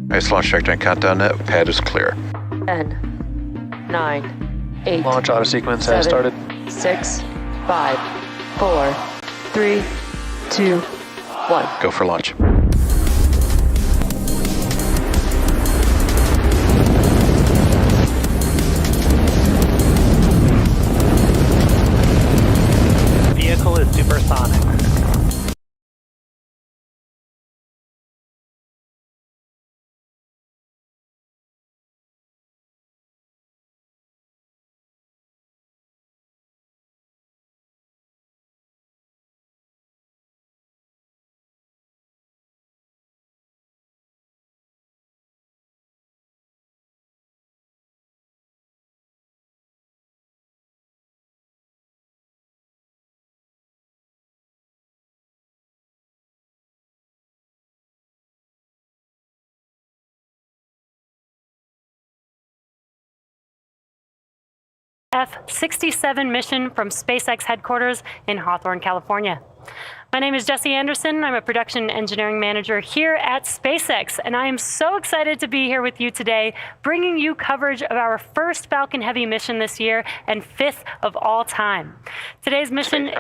Nice launch trajectory countdown net. Pad is clear. 10, 9, 8. Launch auto sequence has 7, started. 6, 5, 4, 3, 2, 1. Go for launch. Vehicle is supersonic. USSF-67 mission from SpaceX headquarters in Hawthorne, California. My name is Jesse Anderson. I'm a production engineering manager here at SpaceX, and I am so excited to be here with you today, bringing you coverage of our first Falcon Heavy mission this year and 5th of all time. Today's mission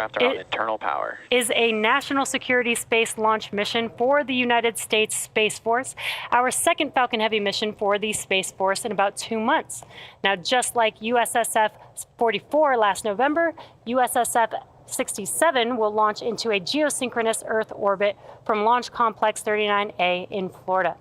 is a national security space launch mission for the United States Space Force, our second Falcon Heavy mission for the Space Force in about 2 months. Now, just like USSF-44 last November, USSF-67 will launch into a geosynchronous Earth orbit from Launch Complex 39A in Florida.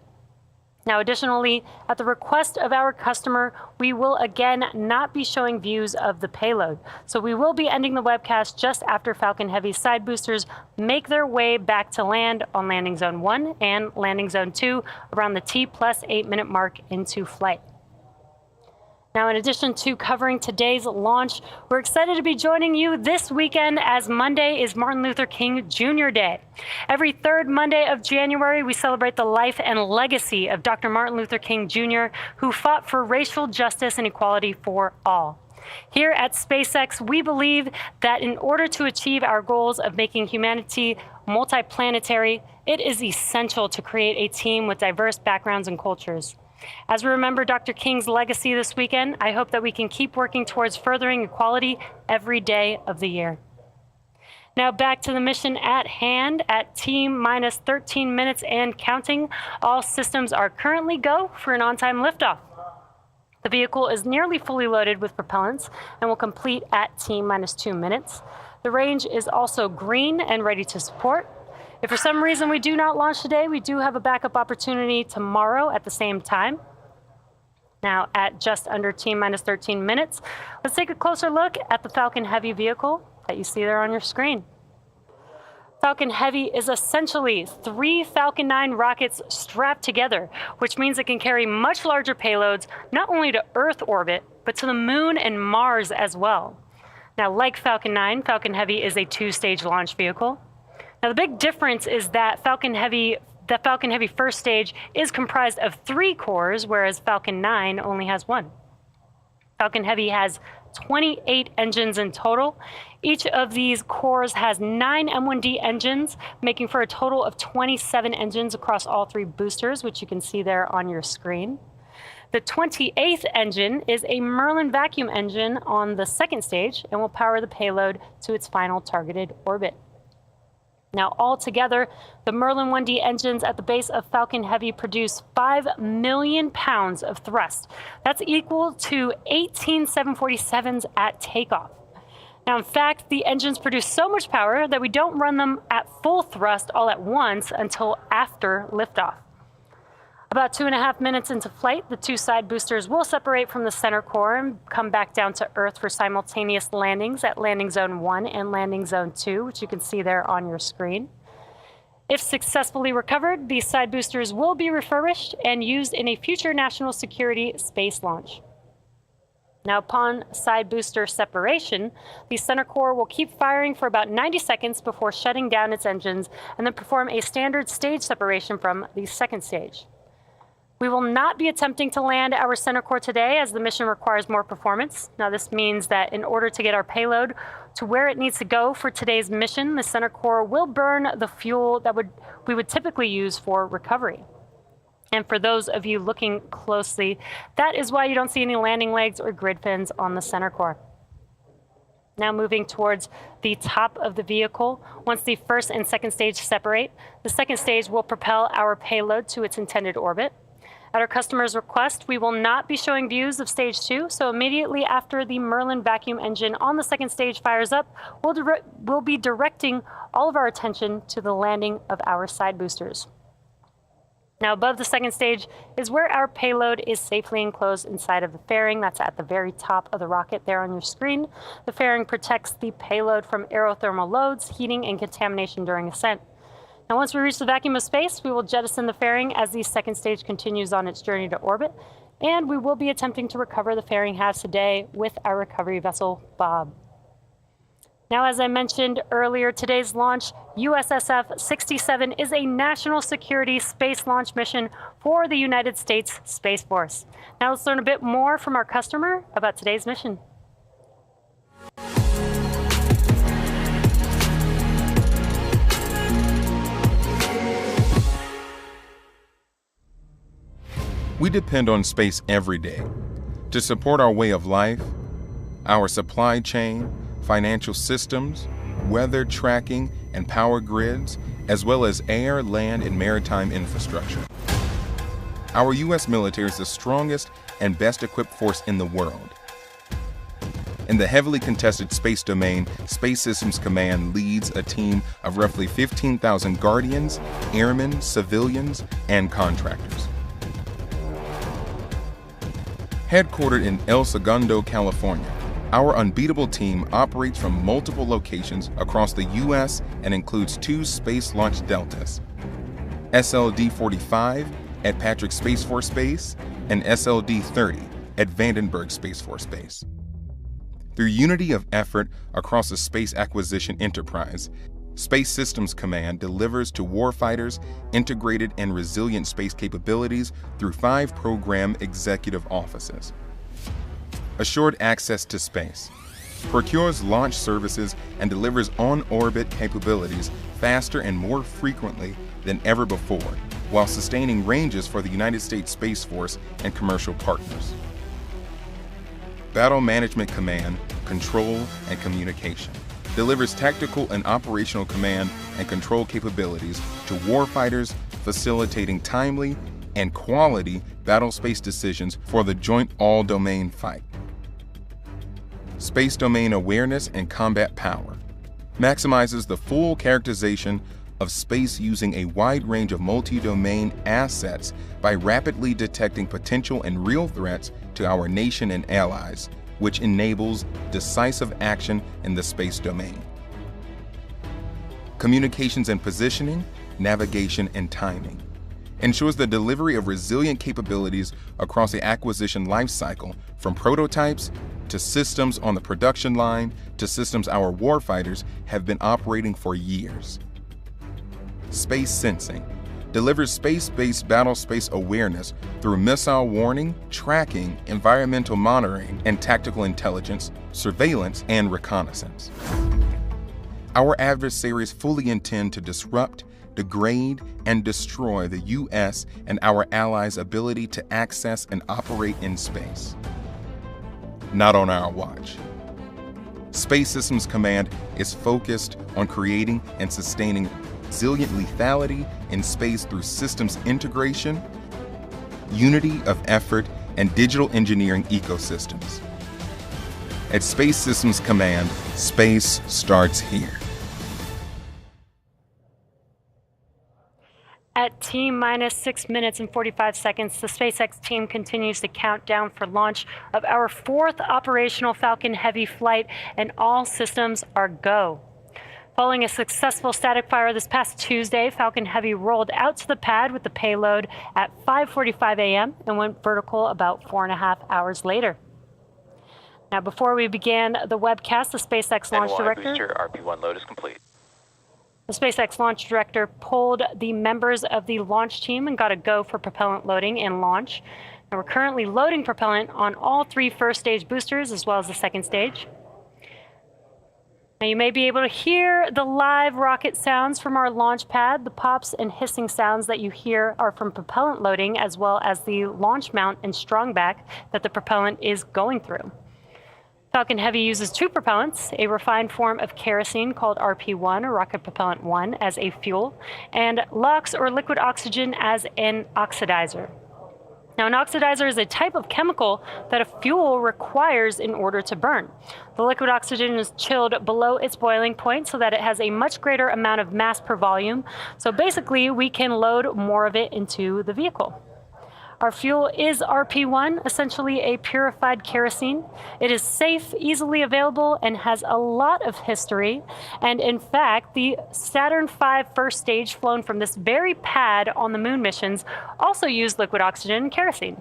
Now, additionally, at the request of our customer, we will again not be showing views of the payload. So we will be ending the webcast just after Falcon Heavy side boosters make their way back to land on Landing Zone 1 and Landing Zone 2 around the T+8 minute mark into flight. Now, in addition to covering today's launch, we're excited to be joining you this weekend as Monday is Martin Luther King Jr. Day. Every third Monday of January, we celebrate the life and legacy of Dr. Martin Luther King Jr., who fought for racial justice and equality for all. Here at SpaceX, we believe that in order to achieve our goals of making humanity multiplanetary, it is essential to create a team with diverse backgrounds and cultures. As we remember Dr. King's legacy this weekend, I hope that we can keep working towards furthering equality every day of the year. Now back to the mission at hand. At T-minus 13 minutes and counting, all systems are currently go for an on-time liftoff. The vehicle is nearly fully loaded with propellants and will complete at T-minus 2 minutes. The range is also green and ready to support. If for some reason we do not launch today, we do have a backup opportunity tomorrow at the same time. Now, at just under T-minus 13 minutes, let's take a closer look at the Falcon Heavy vehicle that you see there on your screen. Falcon Heavy is essentially 3 Falcon 9 rockets strapped together, which means it can carry much larger payloads, not only to Earth orbit, but to the Moon and Mars as well. Now, like Falcon 9, Falcon Heavy is a 2-stage launch vehicle. Now, the big difference is that the Falcon Heavy first stage is comprised of 3 cores, whereas Falcon 9 only has 1. Falcon Heavy has 28 engines in total. Each of these cores has 9 M1D engines, making for a total of 27 engines across all 3 boosters, which you can see there on your screen. The 28th engine is a Merlin vacuum engine on the 2nd stage and will power the payload to its final targeted orbit. Now, altogether, the Merlin 1D engines at the base of Falcon Heavy produce 5 million pounds of thrust. That's equal to 18 747s at takeoff. Now, in fact, the engines produce so much power that we don't run them at full thrust all at once until after liftoff. About 2.5 minutes into flight, the 2 side boosters will separate from the center core and come back down to Earth for simultaneous landings at Landing Zone 1 and Landing Zone 2, which you can see there on your screen. If successfully recovered, these side boosters will be refurbished and used in a future national security space launch. Now, upon side booster separation, the center core will keep firing for about 90 seconds before shutting down its engines and then perform a standard stage separation from the 2nd stage. We will not be attempting to land our center core today as the mission requires more performance. Now, this means that in order to get our payload to where it needs to go for today's mission, the center core will burn the fuel that we would typically use for recovery. And for those of you looking closely, that is why you don't see any landing legs or grid fins on the center core. Now moving towards the top of the vehicle, once the first and second stage separate, the second stage will propel our payload to its intended orbit. At our customer's request, we will not be showing views of stage 2, so immediately after the Merlin vacuum engine on the second stage fires up, we'll be directing all of our attention to the landing of our side boosters. Now above the second stage is where our payload is safely enclosed inside of the fairing. That's at the very top of the rocket there on your screen. The fairing protects the payload from aerothermal loads, heating, and contamination during ascent. Now once we reach the vacuum of space, we will jettison the fairing as the second stage continues on its journey to orbit, and we will be attempting to recover the fairing halves today with our recovery vessel, Bob. Now, as I mentioned earlier, today's launch, USSF-67, is a national security space launch mission for the United States Space Force. Now let's learn a bit more from our customer about today's mission. We depend on space every day to support our way of life, our supply chain, financial systems, weather tracking, and power grids, as well as air, land, and maritime infrastructure. Our U.S. military is the strongest and best equipped force in the world. In the heavily contested space domain, Space Systems Command leads a team of roughly 15,000 guardians, airmen, civilians, and contractors. Headquartered in El Segundo, California, our unbeatable team operates from multiple locations across the U.S. and includes 2 space launch deltas, SLD-45 at Patrick Space Force Base and SLD-30 at Vandenberg Space Force Base. Through unity of effort across the space acquisition enterprise, Space Systems Command delivers to warfighters integrated and resilient space capabilities through 5 program executive offices. Assured access to space, procures launch services and delivers on-orbit capabilities faster and more frequently than ever before, while sustaining ranges for the United States Space Force and commercial partners. Battle Management Command, Control, and Communication delivers tactical and operational command and control capabilities to warfighters, facilitating timely and quality battle space decisions for the joint all-domain fight. Space domain awareness and combat power maximizes the full characterization of space using a wide range of multi-domain assets by rapidly detecting potential and real threats to our nation and allies, which enables decisive action in the space domain. Communications and positioning, navigation, and timing ensures the delivery of resilient capabilities across the acquisition lifecycle, from prototypes to systems on the production line to systems our warfighters have been operating for years. Space Sensing delivers space-based battle space awareness through missile warning, tracking, environmental monitoring, and tactical intelligence, surveillance, and reconnaissance. Our adversaries fully intend to disrupt, degrade, and destroy the U.S. and our allies' ability to access and operate in space. Not on our watch. Space Systems Command is focused on creating and sustaining resilient lethality in space through systems integration, unity of effort, and digital engineering ecosystems. At Space Systems Command, space starts here. At T-minus 6 minutes and 45 seconds, the SpaceX team continues to count down for launch of our 4th operational Falcon Heavy flight, and all systems are go. Following a successful static fire this past Tuesday, Falcon Heavy rolled out to the pad with the payload at 5:45 a.m. and went vertical about 4.5 hours later. Now, before we began the webcast, the SpaceX launch director... Booster RP1 load is complete. The SpaceX launch director polled the members of the launch team and got a go for propellant loading and launch. Now, we're currently loading propellant on all 3 first stage boosters as well as the second stage. Now you may be able to hear the live rocket sounds from our launch pad. The pops and hissing sounds that you hear are from propellant loading, as well as the launch mount and strong back that the propellant is going through. Falcon Heavy uses two propellants, a refined form of kerosene called RP1, or Rocket Propellant 1, as a fuel, and LOX, or liquid oxygen, as an oxidizer. Now, an oxidizer is a type of chemical that a fuel requires in order to burn. The liquid oxygen is chilled below its boiling point so that it has a much greater amount of mass per volume. So basically, we can load more of it into the vehicle. Our fuel is RP1, essentially a purified kerosene. It is safe, easily available, and has a lot of history. And in fact, the Saturn V first stage flown from this very pad on the moon missions also used liquid oxygen and kerosene.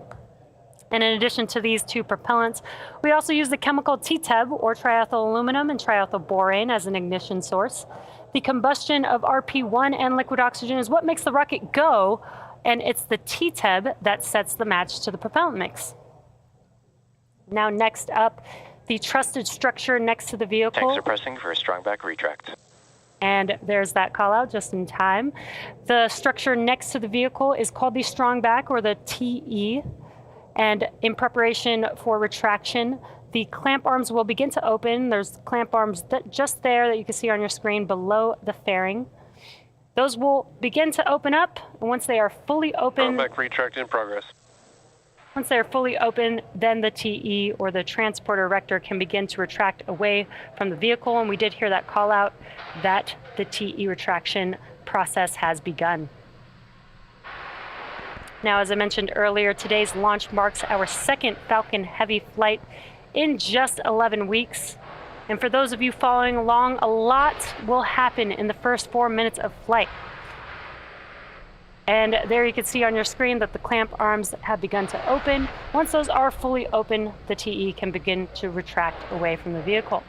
And in addition to these two propellants, we also use the chemical TTEB, or triethyl aluminum and triethyl borane, as an ignition source. The combustion of RP1 and liquid oxygen is what makes the rocket go, and it's the TTEB that sets the match to the propellant mix. Now, next up, the trusted structure next to the vehicle. Tanks are pressing for a strong back retract. And there's that call out just in time. The structure next to the vehicle is called the strong back, or the TE. And in preparation for retraction, the clamp arms will begin to open. There's clamp arms just there that you can see on your screen below the fairing. Those will begin to open up, and once they are fully open, Back retract in progress. once they are fully open, then the TE, or the transporter erector, can begin to retract away from the vehicle. And we did hear that call out that the TE retraction process has begun. Now, as I mentioned earlier, today's launch marks our second Falcon Heavy flight in just 11 weeks. And for those of you following along, a lot will happen in the first 4 minutes of flight. And there you can see on your screen that the clamp arms have begun to open. Once those are fully open, the TE can begin to retract away from the vehicle.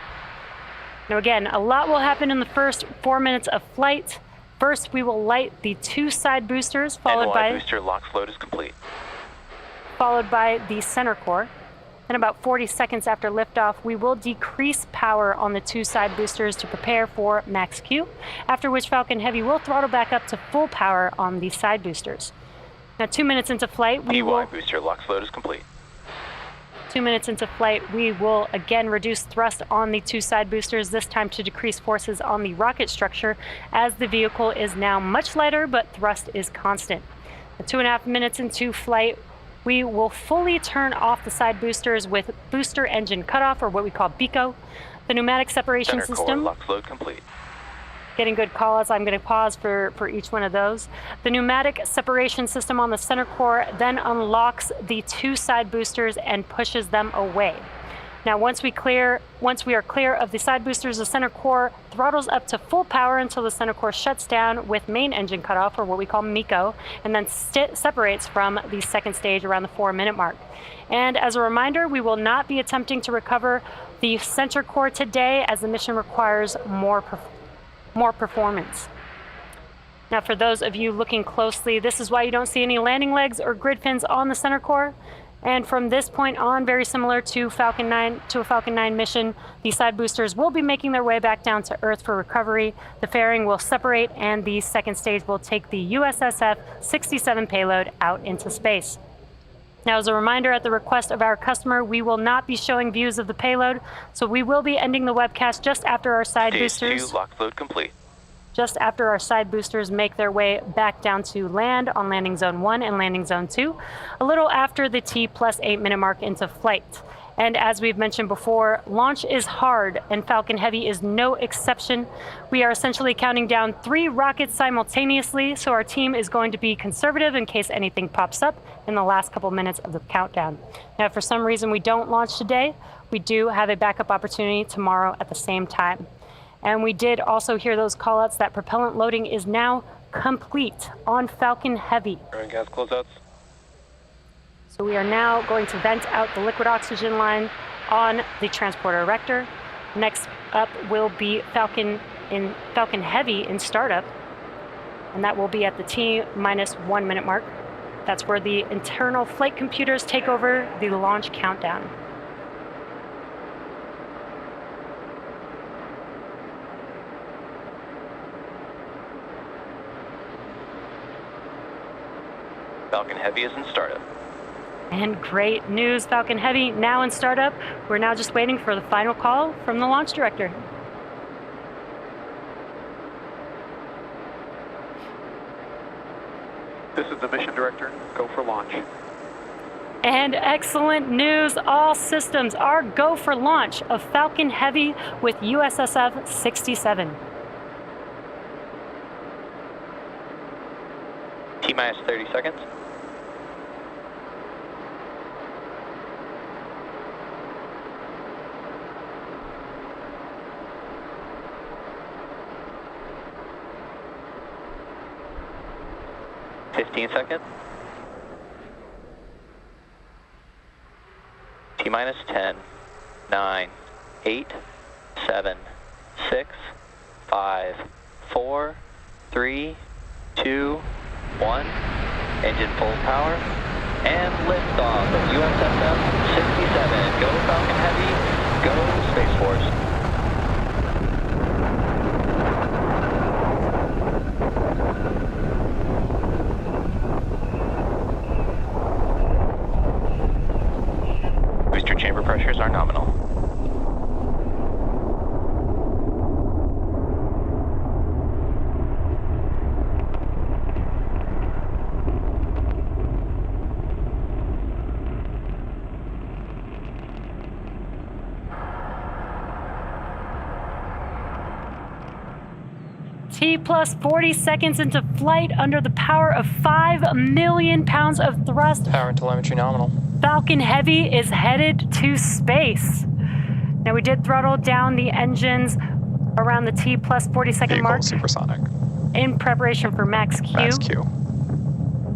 Now again, a lot will happen in the first 4 minutes of flight. First, we will light the two side boosters, followed by booster LOX load is complete. the center core. And about 40 seconds after liftoff, we will decrease power on the two side boosters to prepare for max Q, after which Falcon Heavy will throttle back up to full power on the side boosters. Now, 2 minutes into flight, we will booster LOX load is complete. 2 minutes into flight, we will again reduce thrust on the two side boosters, this time to decrease forces on the rocket structure, as the vehicle is now much lighter, but thrust is constant. Now, 2.5 minutes into flight, we will fully turn off the side boosters with booster engine cutoff, or what we call BECO. The pneumatic separation Center system. core LOX load complete. Getting good calls. I'm going to pause for each one of those. The pneumatic separation system on the center core then unlocks the two side boosters and pushes them away. Now, once we are clear of the side boosters, the center core throttles up to full power until the center core shuts down with main engine cutoff, or what we call MECO, and then separates from the second stage around the 4 minute mark. And as a reminder, we will not be attempting to recover the center core today, as the mission requires more performance. Now, for those of you looking closely, this is why you don't see any landing legs or grid fins on the center core. And from this point on, very similar to a Falcon 9 mission, the side boosters will be making their way back down to Earth for recovery. The fairing will separate, and the second stage will take the USSF-67 payload out into space. Now, as a reminder, at the request of our customer, we will not be showing views of the payload, so we will be ending the webcast just after our side boosters. LOX load complete. Just after our side boosters make their way back down to land on landing zone 1 and landing zone 2, a little after the T+8 minute mark into flight. And as we've mentioned before, launch is hard, and Falcon Heavy is no exception. We are essentially counting down 3 rockets simultaneously, so our team is going to be conservative in case anything pops up in the last couple minutes of the countdown. Now, if for some reason we don't launch today, we do have a backup opportunity tomorrow at the same time. And we did also hear those callouts that propellant loading is now complete on Falcon Heavy. Current gas closeouts. So we are now going to vent out the liquid oxygen line on the transporter erector. Next up will be Falcon Heavy in startup, and that will be at the T-1 minute mark. That's where the internal flight computers take over the launch countdown. Falcon Heavy is in startup. And great news, Falcon Heavy now in startup. We're now just waiting for the final call from the launch director. This is the mission director. Go for launch. And excellent news, all systems are go for launch of Falcon Heavy with USSF-67. T-minus 30 seconds. Seconds. T-minus 10, 9, 8, 7, 6, 5, 4, 3, 2, 1. Engine full power. And liftoff of USSF-67. Go Falcon Heavy. Go Space Force. Chamber pressures are nominal. T plus 40 seconds into flight under the power of 5 million pounds of thrust. Power and telemetry nominal. Falcon Heavy is headed to space. Now we did throttle down the engines around the T plus 40 second Vehicle mark supersonic. in preparation for max Q. Max Q.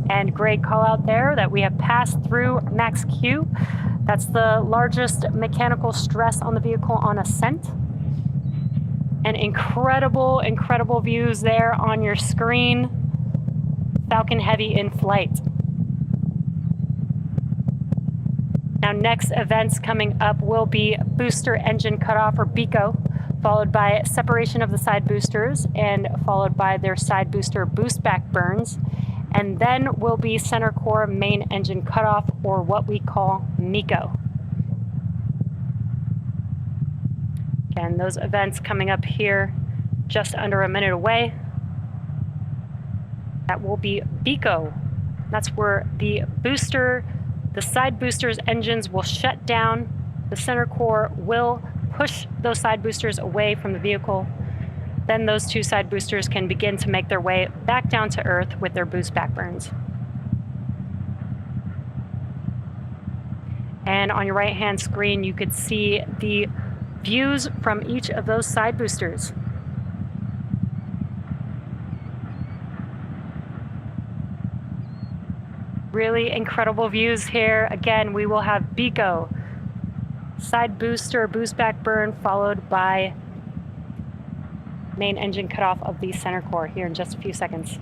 And great call out there that we have passed through max Q. That's the largest mechanical stress on the vehicle on ascent. And incredible, incredible views there on your screen. Falcon Heavy in flight. Now next events coming up will be booster engine cutoff or BECO, followed by separation of the side boosters and followed by their side booster boost back burns. And then will be center core main engine cutoff or what we call MECO. Again, those events coming up here just under a minute away. That will be BECO. That's where the side boosters engines will shut down. The center core will push those side boosters away from the vehicle. Then those two side boosters can begin to make their way back down to Earth with their boost back burns. And on your right-hand screen, you could see the views from each of those side boosters. Really incredible views here. Again, we will have BECO, side booster, boost back burn, followed by main engine cutoff of the center core here in just a few seconds.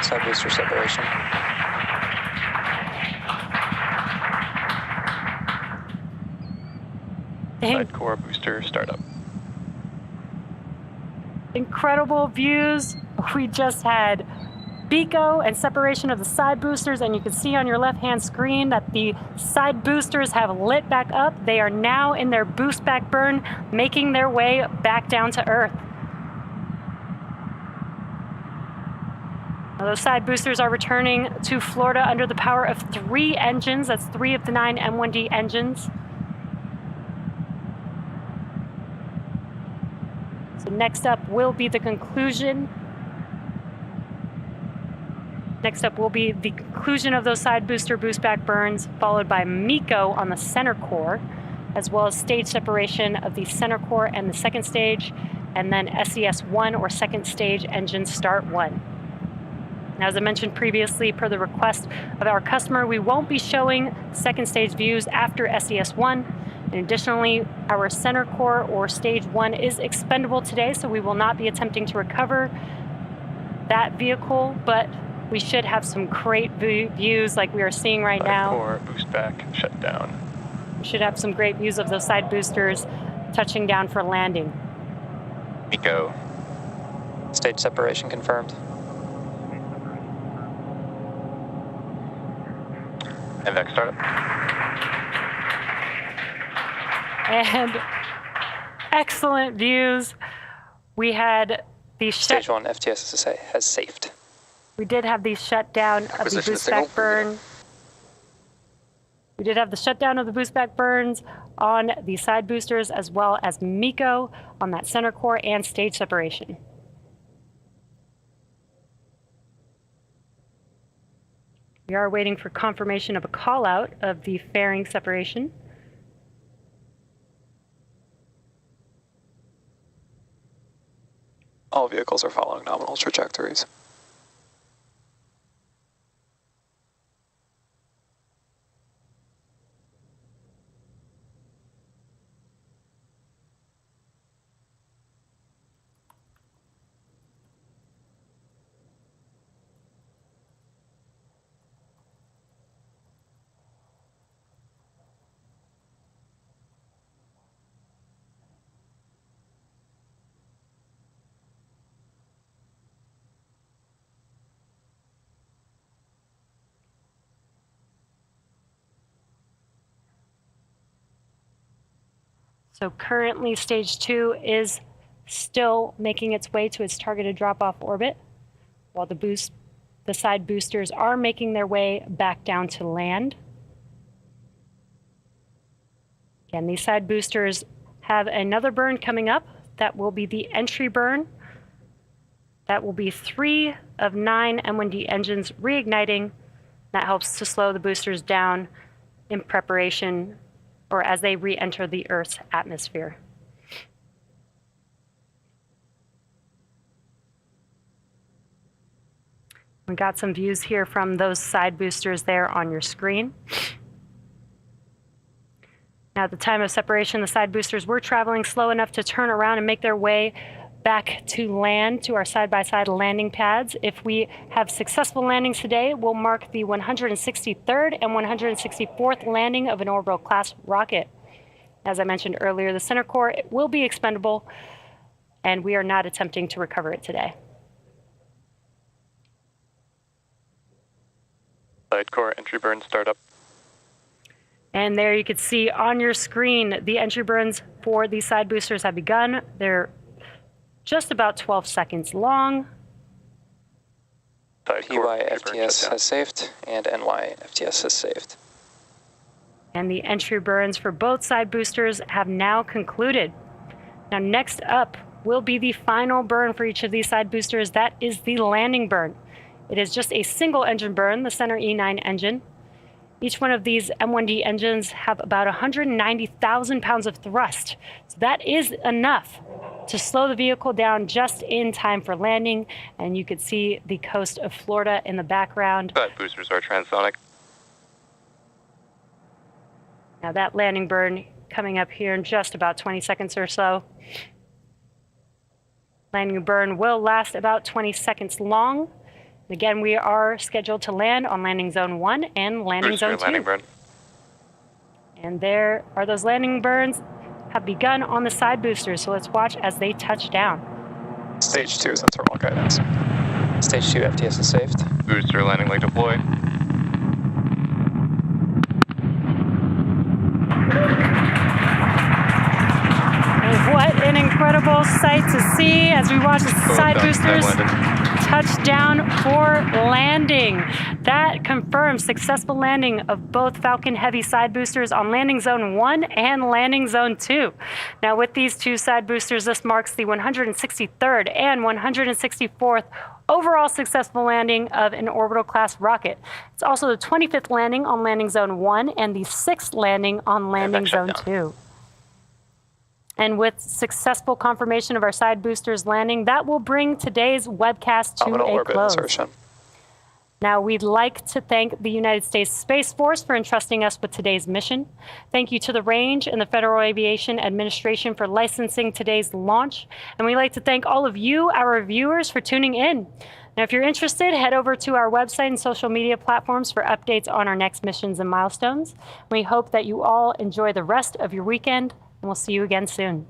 Side booster separation. Side core booster startup. Incredible views. We just had BECO and separation of the side boosters, and you can see on your left-hand screen that the side boosters have lit back up. They are now in their boost back burn, making their way back down to Earth. Now, those side boosters are returning to Florida under the power of 3 engines. That's 3 of the 9 M1D engines. So next up will be the conclusion. Next up will be the conclusion of those side booster boost back burns, followed by MECO on the center core, as well as stage separation of the center core and the second stage, and then SES-1 or second stage engine start 1. Now, as I mentioned previously, per the request of our customer, we won't be showing second stage views after SES-1. And additionally, our center core or stage 1 is expendable today, so we will not be attempting to recover that vehicle, but we should have some great views like we are seeing right now. Core, boost back, shut down. We should have some great views of those side boosters touching down for landing. MECO. Stage separation confirmed. NVAC startup. And excellent views. We had the Stage 1 FTS has safed. We did have the shutdown of the Acquisition boost signal. back burn. We did have the shutdown of the boost back burns on the side boosters as well as MECO on that center core and stage separation. We are waiting for confirmation of a call out of the fairing separation. All vehicles are following nominal trajectories. So currently stage 2 is still making its way to its targeted drop-off orbit, while the side boosters are making their way back down to land. Again, these side boosters have another burn coming up. That will be the entry burn. That will be 3 of 9 M1D engines reigniting. That helps to slow the boosters down in preparation or as they re-enter the Earth's atmosphere. We got some views here from those side boosters there on your screen. Now, at the time of separation, the side boosters were traveling slow enough to turn around and make their way back to land, to our side-by-side landing pads. If we have successful landings today, we'll mark the 163rd and 164th landing of an orbital class rocket. As I mentioned earlier, the center core will be expendable, and we are not attempting to recover it today. Side core entry burn startup. And there you can see on your screen, the entry burns for these side boosters have begun. They're just about 12 seconds long. PY FTS has saved, and NY FTS has saved. And the entry burns for both side boosters have now concluded. Now, next up will be the final burn for each of these side boosters. That is the landing burn. It is just a single engine burn, the center E9 engine. Each one of these M1D engines have about 190,000 pounds of thrust. So that is enough to slow the vehicle down just in time for landing. And you could see the coast of Florida in the background. Side boosters are transonic. Now that landing burn coming up here in just about 20 seconds or so. Landing burn will last about 20 seconds long. Again, we are scheduled to land on landing zone 1 and landing zone 2. Landing burn. And there are those landing burns have begun on the side boosters. So let's watch as they touch down. Stage 2 is in thermal guidance. Stage 2 FTS is saved. Booster landing leg deployed. And what an incredible sight to see as we watch the side boosters touch down for landing. That confirms successful landing of both Falcon Heavy side boosters on landing zone 1 and landing zone 2. Now with these two side boosters, this marks the 163rd and 164th overall successful landing of an orbital class rocket. It's also the 25th landing on landing zone 1 and the 6th landing on landing zone 2. And with successful confirmation of our side boosters landing, that will bring today's webcast to a close. Insertion. Now, we'd like to thank the United States Space Force for entrusting us with today's mission. Thank you to the Range and the Federal Aviation Administration for licensing today's launch. And we'd like to thank all of you, our viewers, for tuning in. Now, if you're interested, head over to our website and social media platforms for updates on our next missions and milestones. We hope that you all enjoy the rest of your weekend, and we'll see you again soon.